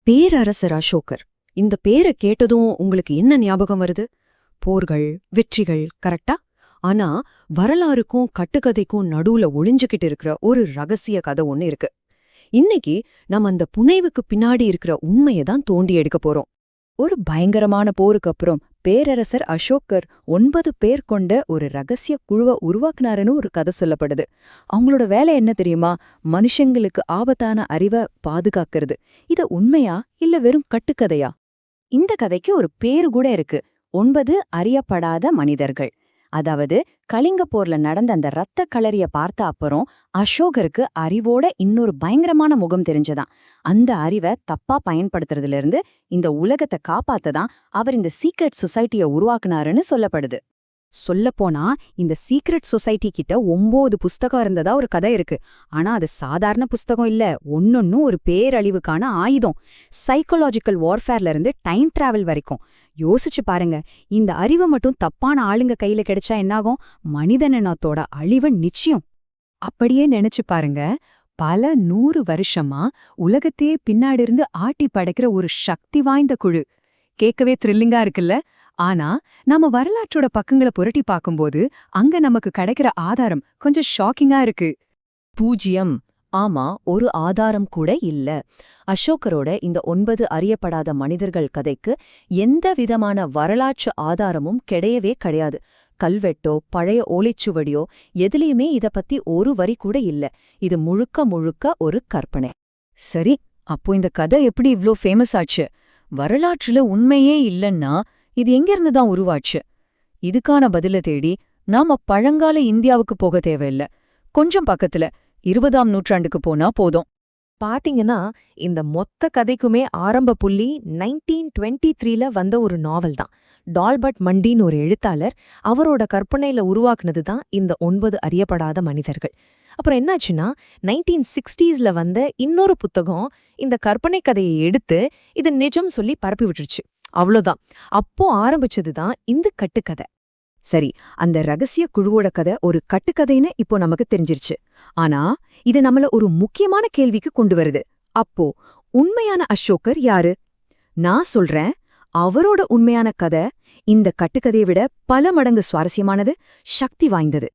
பேரரசர் அசோகர். இந்த பேரை கேட்டதும் உங்களுக்கு என்ன ஞாபகம் வருது? போர்கள், வெற்றிகள், கரெக்டா? ஆனா வரலாறுக்கும் கட்டுக்கதைக்கும் நடுவுல ஒளிஞ்சுகிட்டு இருக்கிற ஒரு ரகசிய கதை ஒண்ணு இருக்கு. இன்னைக்கு நம்ம அந்த புனைவுக்கு பின்னாடி இருக்கிற உண்மையை தான் தோண்டி எடுக்க போறோம். ஒரு பயங்கரமான போருக்கு அப்புறம் பேரரசர் அசோகர் 9 பேர் கொண்ட ஒரு ரகசிய குழுவை உருவாக்குனாருன்னு ஒரு கதை சொல்லப்படுது. அவங்களோட வேலை என்ன தெரியுமா? மனுஷங்களுக்கு ஆபத்தான அறிவை பாதுகாக்கிறது. இது உண்மையா இல்ல வெறும் கட்டுக்கதையா? இந்த கதைக்கு ஒரு பேரு கூட இருக்கு, 9 அறியப்படாத மனிதர்கள். அதாவது கலிங்க போர்ல நடந்த அந்த ரத்த களரிய பார்த்த அப்புறம் அசோகருக்கு அறிவோட இன்னொரு பயங்கரமான முகம் தெரிஞ்சதான். அந்த அறிவை தப்பா பயன்படுத்துறதுல இருந்து இந்த உலகத்தை காப்பாத்ததான் அவர் இந்த சீக்ரெட் சொசைட்டியை உருவாக்குனாருன்னு சொல்லப்படுது. சொல்லப்போனா இந்த சீக்ரெட் சொசைட்டி கிட்ட 9 புஸ்தகம் இருந்ததா ஒரு கதை இருக்கு. ஆனா அது சாதாரண புஸ்தகம் இல்ல, ஒன்னொன்னும் ஒரு பேரழிவுக்கான ஆயுதம். சைக்கோலாஜிக்கல் வார்ஃபேர்ல இருந்து டைம் டிராவல் வரைக்கும். யோசிச்சு பாருங்க, இந்த அறிவு மட்டும் தப்பான ஆளுங்க கையில கிடைச்சா என்னாகும்? மனிதனத்தோட அழிவு நிச்சயம். அப்படியே நினைச்சு பாருங்க, பல 100 வருஷமா உலகத்தையே பின்னாடி இருந்து ஆட்டி படைக்கிற ஒரு சக்தி வாய்ந்த குழு. கேட்கவே த்ரில்லிங்கா இருக்குல்ல? ஆனா நாம வரலாற்றோட பக்கங்களை புரட்டி பார்க்கும்போது அங்க நமக்கு கிடைக்கிற ஆதாரம் கொஞ்சம் ஷாக்கிங்கா இருக்கு. 0. ஆமா, ஒரு ஆதாரம் கூட இல்ல. அசோகரோட இந்த 9 அறியப்படாத மனிதர்கள் கதைக்கு எந்த விதமான வரலாற்று ஆதாரமும் கிடையவே கிடையாது. கல்வெட்டோ பழைய ஓலைச்சுவடியோ எதுலயுமே இத பத்தி ஒரு வரி கூட இல்ல. இது முழுக்க முழுக்க ஒரு கற்பனை. சரி, அப்போ இந்த கதை எப்படி இவ்ளோ ஃபேமஸ் ஆச்சு? வரலாற்றுல உண்மையே இல்லன்னா இது எங்கிருந்து தான் உருவாச்சு? இதுக்கான பதில தேடி நாம பழங்கால இந்தியாவுக்கு போக தேவையில்ல. கொஞ்சம் பக்கத்துல 20ஆம் நூற்றாண்டுக்கு போனா போதும். பாத்தீங்கன்னா இந்த மொத்த கதைக்குமே ஆரம்ப புள்ளி 1923ல வந்த ஒரு நாவல் தான். டால்பர்ட் மண்டின்னு ஒரு எழுத்தாளர் அவரோட கற்பனையில உருவாக்குனது தான் இந்த 9 அறியப்படாத மனிதர்கள். அப்புறம் என்னாச்சுன்னா 1960ஸ்ல வந்த இன்னொரு புத்தகம் இந்த கற்பனை கதையை எடுத்து இது நிஜம் சொல்லி பரப்பி விட்டுருச்சு. அவ்வளோதான். அப்போ ஆரம்பிச்சதுதான் இந்த கட்டுக்கதை. சரி, அந்த ரகசிய குழுவோட கதை ஒரு கட்டுக்கதைன்னு இப்போ நமக்கு தெரிஞ்சிருச்சு. ஆனா இது நம்மள ஒரு முக்கியமான கேள்விக்கு கொண்டு வருது. அப்போ உண்மையான அசோகர் யாரு? நான் சொல்றேன், அவரோட உண்மையான கதை இந்த கட்டுக்கதையை விட பல மடங்கு சுவாரஸ்யமானது, சக்தி வாய்ந்தது.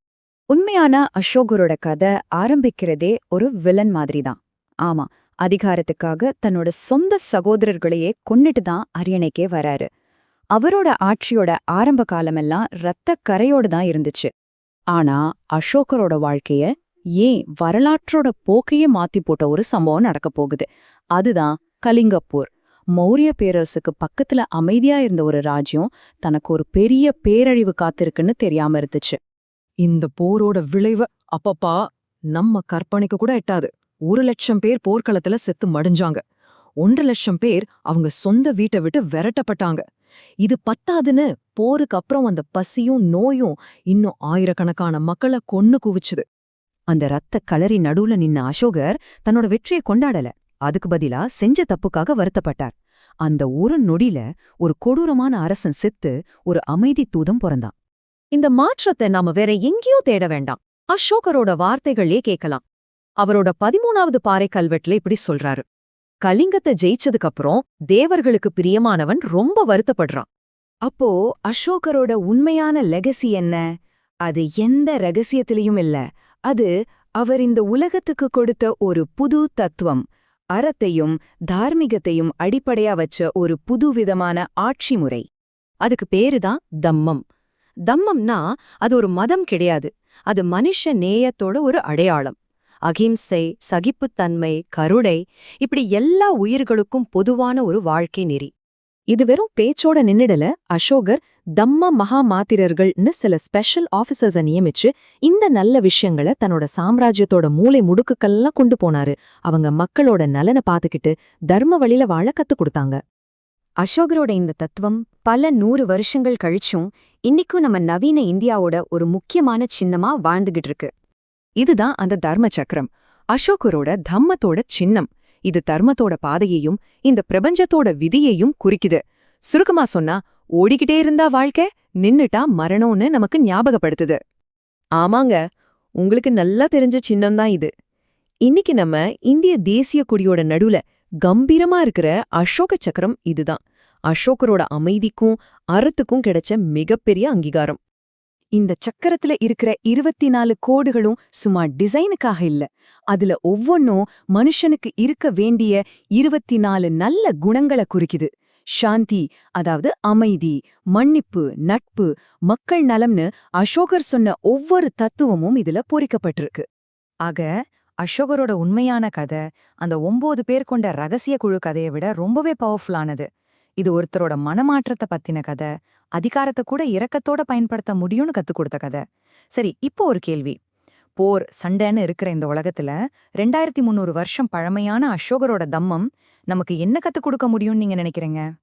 உண்மையான அசோகரோட கதை ஆரம்பிக்கிறதே ஒரு வில்லன் மாதிரிதான். ஆமா, அதிகாரத்துக்காக தன்னோட சொந்த சகோதரர்களையே கொன்னுட்டு தான் அரியணைக்கே வராரு. அவரோட ஆட்சியோட ஆரம்ப காலமெல்லாம் இரத்த கரையோடு தான் இருந்துச்சு. ஆனா அசோகரோட வாழ்க்கைய, ஏன் வரலாற்றோட போக்கையே மாத்தி போட்ட ஒரு சம்பவம் நடக்க போகுது. அதுதான் கலிங்கப்போர். மௌரிய பேரரசுக்கு பக்கத்துல அமைதியா இருந்த ஒரு ராஜ்யம் தனக்கு ஒரு பெரிய பேரழிவு காத்திருக்குன்னு தெரியாம இருந்துச்சு. இந்த போரோட விளைவு அப்பப்பா நம்ம கற்பனைக்கு கூட எட்டாது. 1,00,000 பேர் போர்க்களத்துல செத்து மடிஞ்சாங்க. 1,00,000 பேர் அவங்க சொந்த வீட்டை விட்டு விரட்டப்பட்டாங்க. இது பத்தாதுன்னு போருக்கு அப்புறம் அந்த பசியும் நோயும் இன்னும் ஆயிரக்கணக்கான மக்களை கொன்னு குவிச்சுது. அந்த ரத்த களரி நடுவுல நின்ன அசோகர் தன்னோட வெற்றியை கொண்டாடல. அதுக்கு பதிலா செஞ்ச தப்புக்காக வருத்தப்பட்டார். அந்த ஒரு நொடியில ஒரு கொடூரமான அரசன் செத்து ஒரு அமைதி தூதம் பிறந்தான். இந்த மாற்றத்தை நாம வேற எங்கேயோ தேட வேண்டாம், அசோகரோட வார்த்தைகளே கேட்கலாம். அவரோட 13வது பாறை கல்வெட்டுல இப்படி சொல்றாரு: கலிங்கத்தை ஜெயிச்சதுக்கு அப்புறம் தேவர்களுக்கு பிரியமானவன் ரொம்ப வருத்தப்படுறான். அப்போ அசோகரோட உண்மையான லெகசி என்ன? அது எந்த ரகசியத்திலையும் இல்ல. அது அவர் இந்த உலகத்துக்கு கொடுத்த ஒரு புது தத்துவம், அறத்தையும் தார்மீகத்தையும் அடிப்படையா வச்ச ஒரு புதுவிதமான ஆட்சி முறை. அதுக்கு பேருதான் தம்மம். தம்மம்னா அது ஒரு மதம் கிடையாது, அது மனுஷ நேயத்தோட ஒரு அடையாளம். அகிம்சை, சகிப்புத்தன்மை, கருணை, இப்படி எல்லா உயிர்களுக்கும் பொதுவான ஒரு வாழ்க்கை நெறி. இது வெறும் பேச்சோட நின்னுடல. அசோகர் தம்ம மகா மாத்திரர்கள்னு சில ஸ்பெஷல் ஆஃபீஸர்ஸை நியமிச்சு இந்த நல்ல விஷயங்களை தன்னோட சாம்ராஜ்யத்தோட மூளை முடுக்குக்கெல்லாம் கொண்டு போனாரு. அவங்க மக்களோட நலனை பார்த்துக்கிட்டு தர்ம வழியில வாழ கத்துக் கொடுத்தாங்க. அசோகரோட இந்த தத்துவம் பல 100 வருஷங்கள் கழிச்சும் இன்னைக்கும் நம்ம நவீன இந்தியாவோட ஒரு முக்கியமான சின்னமா வாழ்ந்துகிட்டு இருக்கு. இதுதான் அந்த தர்ம சக்கரம், அசோகரோட தம்மத்தோட சின்னம். இது தர்மத்தோட பாதையையும் இந்த பிரபஞ்சத்தோட விதியையும் குறிக்குது. சுருக்கமா சொன்னா, ஓடிக்கிட்டே இருந்தா வாழ்க்கை, நின்னுட்டா மரணம்னு நமக்கு ஞாபகப்படுத்துது. ஆமாங்க, உங்களுக்கு நல்லா தெரிஞ்ச சின்னம்தான் இது. இன்னைக்கு நம்ம இந்திய தேசிய கொடியோட நடுவுல கம்பீரமா இருக்கிற அசோக சக்கரம் இதுதான் அசோகரோட அமைதிக்கும் அறத்துக்கும் கிடைச்ச மிகப்பெரிய அங்கீகாரம். இந்த சக்கரத்துல இருக்கிற 24 கோடுகளும் சும்மா டிசைனுக்காக இல்ல, அதுல ஒவ்வொன்னும் மனுஷனுக்கு இருக்க வேண்டிய 24 நல்ல குணங்களை குறிக்குது. சாந்தி, அதாவது அமைதி, மன்னிப்பு, நட்பு, மக்கள் நலம்னு அசோகர் சொன்ன ஒவ்வொரு தத்துவமும் இதுல பொறிக்கப்பட்டிருக்கு. ஆக அசோகரோட உண்மையான கதை அந்த 9 பேர் கொண்ட ரகசிய குழு கதையை விட ரொம்பவே பவர்ஃபுல்லானது. இது ஒருத்தரோட மனமாற்றத்தை பத்தின கதை, அதிகாரத்தை கூட இரக்கத்தோட பயன்படுத்த முடியும்னு கத்துக் கொடுத்த கதை. சரி, இப்போ ஒரு கேள்வி. போர், சண்டைன்னு இருக்கிற இந்த உலகத்துல 2300 வருஷம் பழமையான அசோகரோட தம்மம் நமக்கு என்ன கத்துக் கொடுக்க முடியும்னு நீங்க நினைக்கிறீங்க?